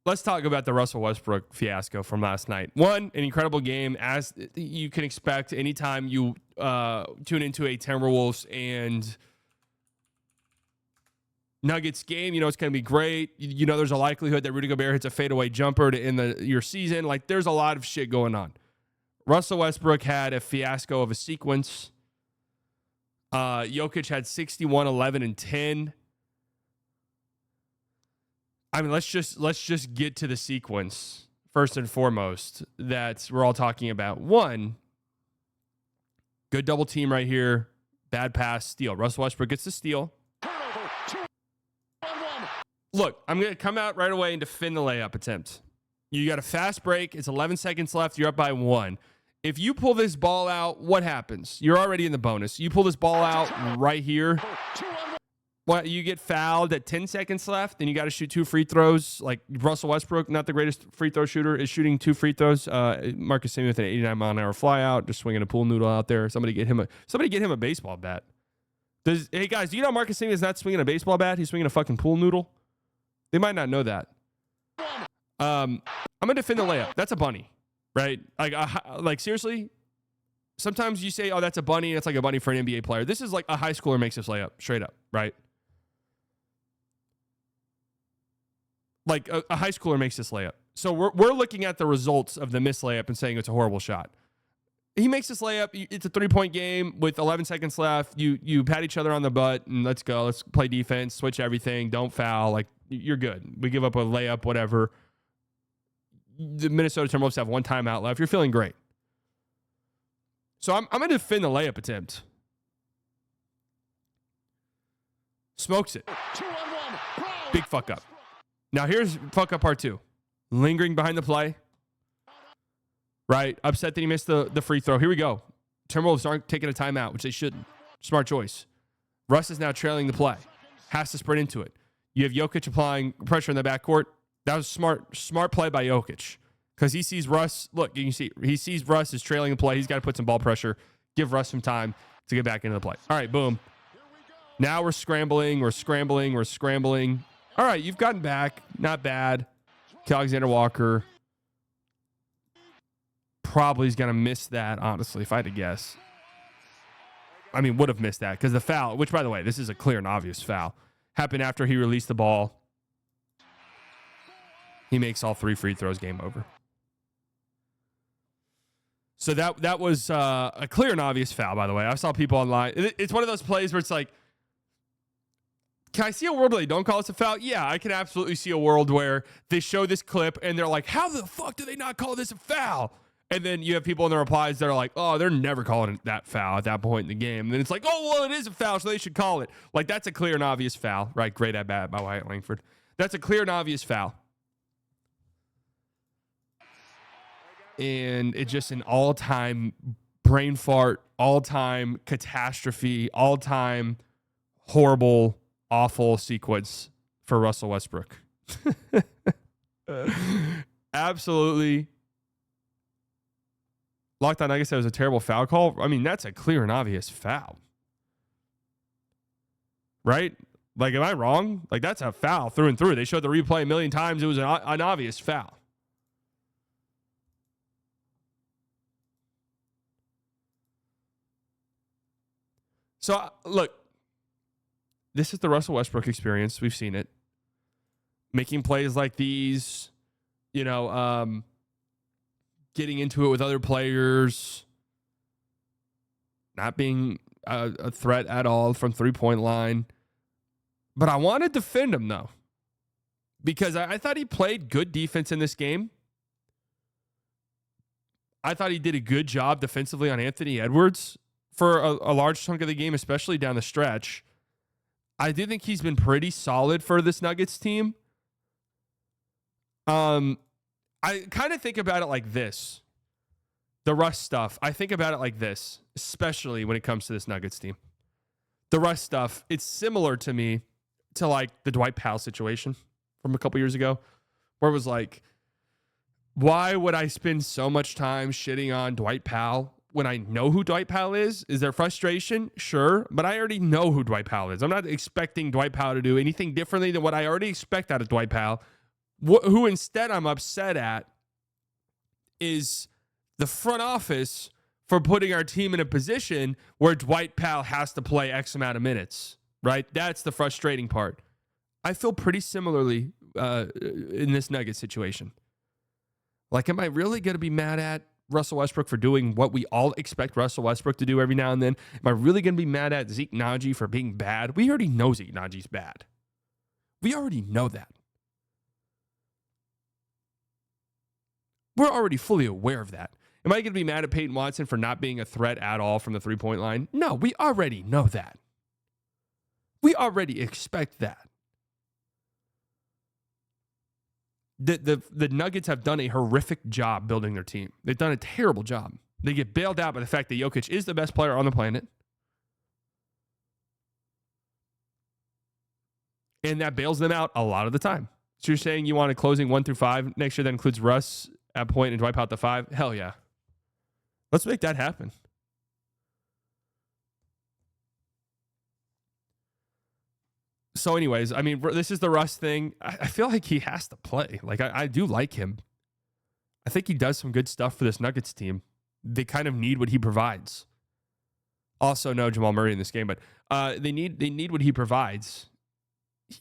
let's talk about the Russell Westbrook fiasco from last night. One, an incredible game, as you can expect anytime you tune into a Timberwolves and Nuggets game. You know it's going to be great. You know there's a likelihood that Rudy Gobert hits a fadeaway jumper to end your season. Like, there's a lot of shit going on. Russell Westbrook had a fiasco of a sequence. Jokic had 61, 11, and 10. I mean, let's just get to the sequence first and foremost that we're all talking about. One, good double team right here. Bad pass, steal. Russell Westbrook gets the steal. Look, I'm going to come out right away and defend the layup attempt. You got a fast break. It's 11 seconds left. You're up by 1. If you pull this ball out, what happens? You're already in the bonus. You pull this ball out right here. Well, you get fouled at 10 seconds left, and you got to shoot 2 free throws. Like Russell Westbrook, not the greatest free throw shooter, is shooting 2 free throws. Marcus Samuel with an 89-mile-an-hour fly out, just swinging a pool noodle out there. Somebody get him a baseball bat. Hey guys, do you know Marcus Samuel is not swinging a baseball bat? He's swinging a fucking pool noodle. They might not know that. I'm gonna defend the layup. That's a bunny, right? Like seriously. Sometimes you say, "Oh, that's a bunny." And it's like a bunny for an NBA player. This is like a high schooler makes this layup straight up, right? Like a high schooler makes this layup. So we're looking at the results of the missed layup and saying it's a horrible shot. He makes this layup. It's a 3-point game with 11 seconds left. You pat each other on the butt and let's go. Let's play defense, switch everything. Don't foul. Like, you're good. We give up a layup, whatever. The Minnesota Timberwolves have 1 timeout left. You're feeling great. So I'm going to defend the layup attempt. Smokes it. Big fuck up. Now here's fuck up part 2. Lingering behind the play. Right? Upset that he missed the free throw. Here we go. Timberwolves aren't taking a timeout, which they shouldn't. Smart choice. Russ is now trailing the play. Has to sprint into it. You have Jokic applying pressure in the backcourt. That was smart play by Jokic. Because he sees Russ. Look, you can see. He sees Russ is trailing the play. He's got to put some ball pressure. Give Russ some time to get back into the play. All right, boom. Now we're scrambling. We're scrambling. All right, you've gotten back. Not bad. Alexander Walker probably is going to miss that, honestly, if I had to guess. I mean, would have missed that because the foul, which, by the way, this is a clear and obvious foul, happened after he released the ball. He makes all 3 free throws, game over. So that was a clear and obvious foul, by the way. I saw people online. It's one of those plays where it's like, can I see a world where they don't call this a foul? Yeah, I can absolutely see a world where they show this clip and they're like, how the fuck do they not call this a foul? And then you have people in the replies that are like, oh, they're never calling it that foul at that point in the game. And then it's like, oh, well, it is a foul, so they should call it. Like, that's a clear and obvious foul. Right, great at bat by Wyatt Langford. That's a clear and obvious foul. And it's just an all-time brain fart, all-time catastrophe, all-time horrible, awful sequence for Russell Westbrook. Absolutely. Locked on, I guess that was a terrible foul call. I mean, that's a clear and obvious foul. Right? Like, am I wrong? Like, that's a foul through and through. They showed the replay a million times. It was an obvious foul. So, look, this is the Russell Westbrook experience. We've seen it. Making plays like these, getting into it with other players, not being a threat at all from 3-point line. But I want to defend him, though, because I thought he played good defense in this game. I thought he did a good job defensively on Anthony Edwards for a large chunk of the game, especially down the stretch. I do think he's been pretty solid for this Nuggets team. I kind of think about it like this. The Russ stuff, I think about it like this, especially when it comes to this Nuggets team. The Russ stuff, it's similar to me to like the Dwight Powell situation from a couple years ago, where it was like, why would I spend so much time shitting on Dwight Powell when I know who Dwight Powell is? Is there frustration? Sure, but I already know who Dwight Powell is. I'm not expecting Dwight Powell to do anything differently than what I already expect out of Dwight Powell Who instead I'm upset at is the front office for putting our team in a position where Dwight Powell has to play X amount of minutes, right? That's the frustrating part. I feel pretty similarly in this Nuggets situation. Like, am I really going to be mad at Russell Westbrook for doing what we all expect Russell Westbrook to do every now and then? Am I really going to be mad at Zeke Naji for being bad? We already know Zeke Naji's bad. We already know that. We're already fully aware of that. Am I going to be mad at Peyton Watson for not being a threat at all from the three-point line? No, we already know that. We already expect that. The Nuggets have done a horrific job building their team. They've done a terrible job. They get bailed out by the fact that Jokic is the best player on the planet. And that bails them out a lot of the time. So you're saying you want a closing 1 through 5 next year that includes Russ at point and Dwight Powell at the 5? Hell yeah. Let's make that happen. So anyways, I mean, this is the Russ thing. I feel like he has to play. Like, I do like him. I think he does some good stuff for this Nuggets team. They kind of need what he provides. Also, no Jamal Murray in this game, but they need what he provides.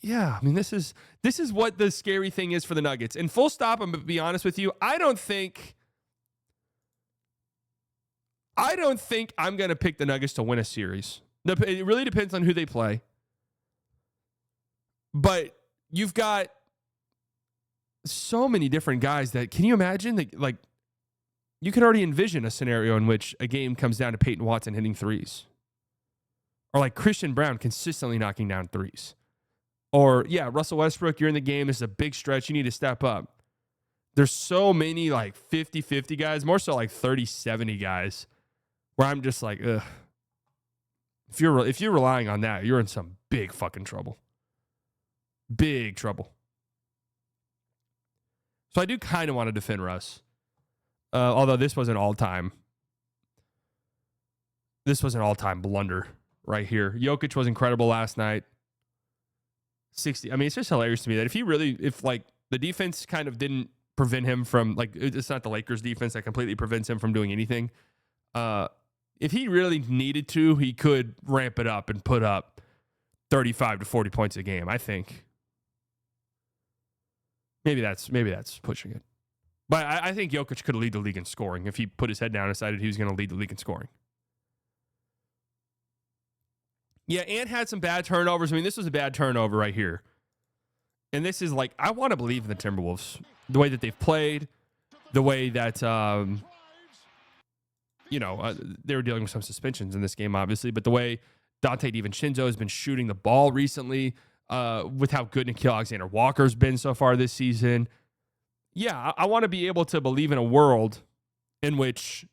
Yeah, I mean, this is what the scary thing is for the Nuggets. And full stop, I'm going to be honest with you, I don't think I'm going to pick the Nuggets to win a series. It really depends on who they play. But you've got so many different guys that, can you imagine? That, like, you could already envision a scenario in which a game comes down to Peyton Watson hitting threes. Or like Christian Brown consistently knocking down threes. Or, yeah, Russell Westbrook, you're in the game. This is a big stretch. You need to step up. There's so many like 50-50 guys, more so like 30-70 guys, where I'm just like, ugh. If you're relying on that, you're in some big fucking trouble. Big trouble. So I do kind of want to defend Russ. Although this was an all-time blunder right here. Jokic was incredible last night. 60. I mean, it's just hilarious to me that if like the defense kind of didn't prevent him from, like, it's not the Lakers defense that completely prevents him from doing anything. If he really needed to, he could ramp it up and put up 35 to 40 points a game, I think. Maybe that's pushing it. But I think Jokic could lead the league in scoring if he put his head down and decided he was going to lead the league in scoring. Yeah, Ant had some bad turnovers. I mean, this was a bad turnover right here. And this is like, I want to believe in the Timberwolves. The way that they've played, the way that, they were dealing with some suspensions in this game, obviously, but the way Dante DiVincenzo has been shooting the ball recently, with how good Nickeil Alexander-Walker's been so far this season. Yeah, I want to be able to believe in a world in which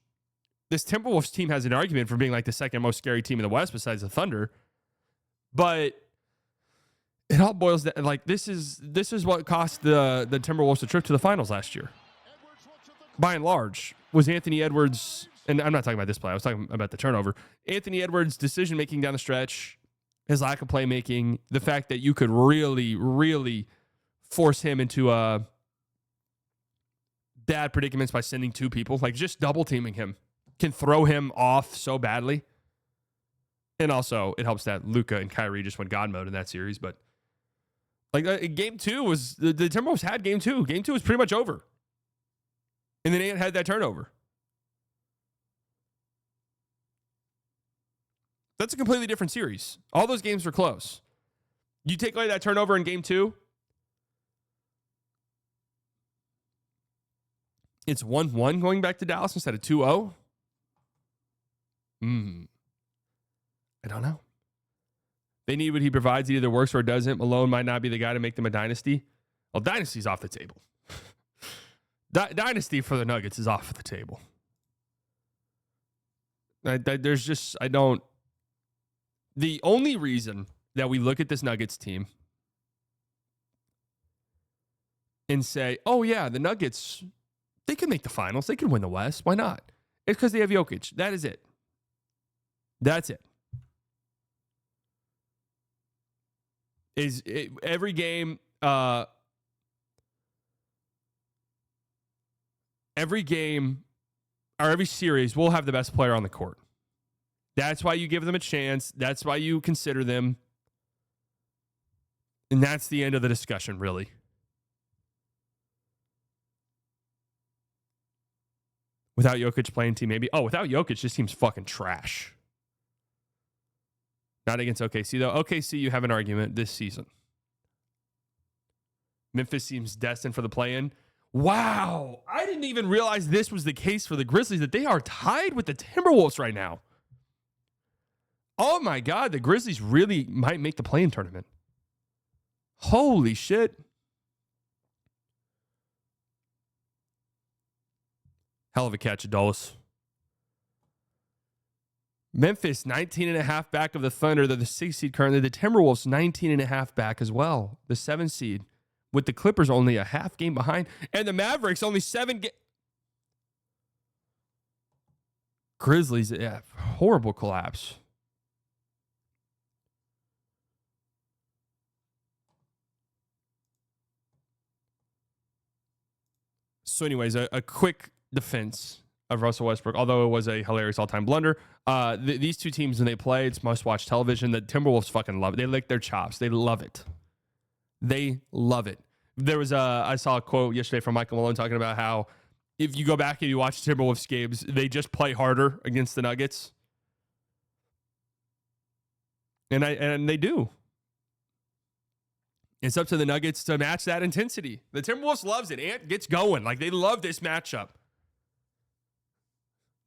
this Timberwolves team has an argument for being like the second most scary team in the West besides the Thunder. But it all boils down, like, this is what cost the Timberwolves a trip to the finals last year. By and large, was Anthony Edwards, and I'm not talking about this play, I was talking about the turnover. Anthony Edwards' decision-making down the stretch, his lack of playmaking, the fact that you could really, really force him into bad predicaments by sending two people, like just double-teaming him, can throw him off so badly. And also, it helps that Luka and Kyrie just went God mode in that series. But like, game 2 was, the Timberwolves had game 2. Game 2 was pretty much over. And then Ant had that turnover. That's a completely different series. All those games were close. You take away that turnover in game 2, it's 1-1 going back to Dallas instead of 2-0. I don't know. They need what he provides. It either works or it doesn't. Malone might not be the guy to make them a dynasty. Well, dynasty's off the table. Dynasty for the Nuggets is off the table. The only reason that we look at this Nuggets team and say, oh yeah, the Nuggets, they can make the finals. They can win the West. Why not? It's because they have Jokic. That is it. That's it. Every game, every game or every series will have the best player on the court. That's why you give them a chance. That's why you consider them. And that's the end of the discussion, really. Without Jokic playing team, maybe. Oh, without Jokic, this team's fucking trash. Not against OKC, though. OKC, you have an argument this season. Memphis seems destined for the play-in. Wow. I didn't even realize this was the case for the Grizzlies, that they are tied with the Timberwolves right now. Oh, my God. The Grizzlies really might make the play-in tournament. Holy shit. Hell of a catch, Adolis. Memphis, 19.5 back of the Thunder. They're the 6th seed currently. The Timberwolves, 19.5 back as well. The 7th seed. With the Clippers only a half game behind. And the Mavericks only 7 games. Grizzlies, yeah, horrible collapse. So anyways, a quick defense of Russell Westbrook, although it was a hilarious all-time blunder. These two teams, when they play, it's must-watch television. The Timberwolves fucking love it. They lick their chops. They love it. They love it. There was I saw a quote yesterday from Michael Malone talking about how if you go back and you watch Timberwolves games, they just play harder against the Nuggets. And they do. It's up to the Nuggets to match that intensity. The Timberwolves loves it. Ant gets going. Like, they love this matchup.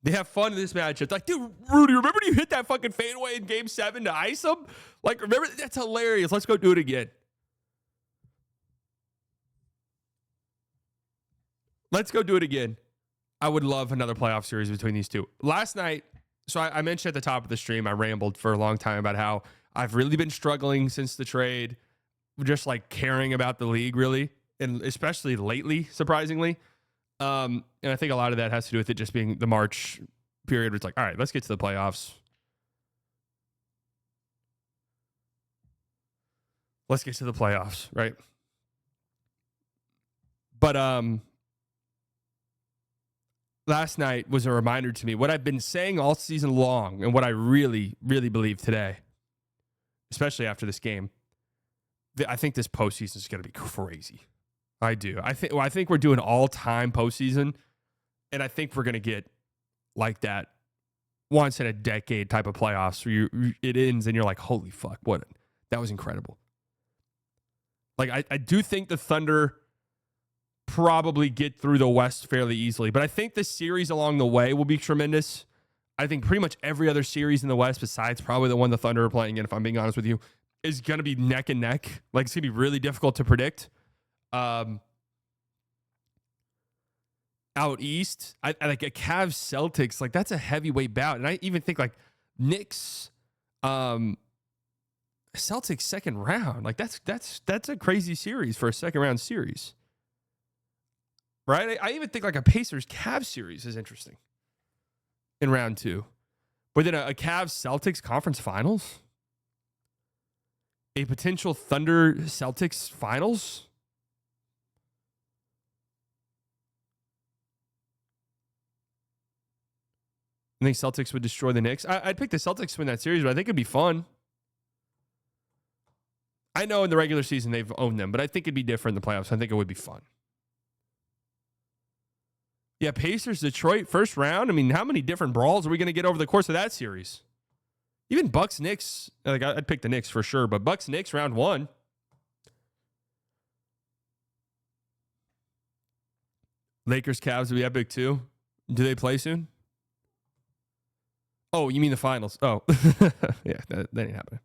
They have fun in this matchup. It's like, dude, Rudy, remember you hit that fucking fadeaway in Game 7 to ice him? Like, remember? That's hilarious. Let's go do it again. Let's go do it again. I would love another playoff series between these two. Last night, so I mentioned at the top of the stream, I rambled for a long time about how I've really been struggling since the trade, just like caring about the league, really, and especially lately, surprisingly. And I think a lot of that has to do with it just being the March period where it's like, all right, let's get to the playoffs. Let's get to the playoffs, right? But last night was a reminder to me what I've been saying all season long and what I really, really believe today, especially after this game. I think this postseason is going to be crazy. I do. I think we're doing all-time postseason, and I think we're going to get like that once in a decade type of playoffs where it ends and you're like, holy fuck, that was incredible. Like, I do think the Thunder probably get through the West fairly easily, but I think the series along the way will be tremendous. I think pretty much every other series in the West, besides probably the one the Thunder are playing in, if I'm being honest with you, is going to be neck and neck. Like, it's going to be really difficult to predict. Out east, I like a Cavs Celtics, like that's a heavyweight bout. And I even think like Knicks, Celtics second round, like that's a crazy series for a second round series. Right? I even think like a Pacers Cavs series is interesting in round 2. But then a Cavs Celtics conference finals, a potential Thunder Celtics finals. I think Celtics would destroy the Knicks. I'd pick the Celtics to win that series, but I think it'd be fun. I know in the regular season they've owned them, but I think it'd be different in the playoffs. I think it would be fun. Yeah, Pacers, Detroit, first round. I mean, how many different brawls are we going to get over the course of that series? Even Bucks, Knicks. Like, I'd pick the Knicks for sure, but Bucks, Knicks, round 1. Lakers, Cavs would be epic too. Do they play soon? Oh, you mean the finals? Oh, yeah, that ain't happening.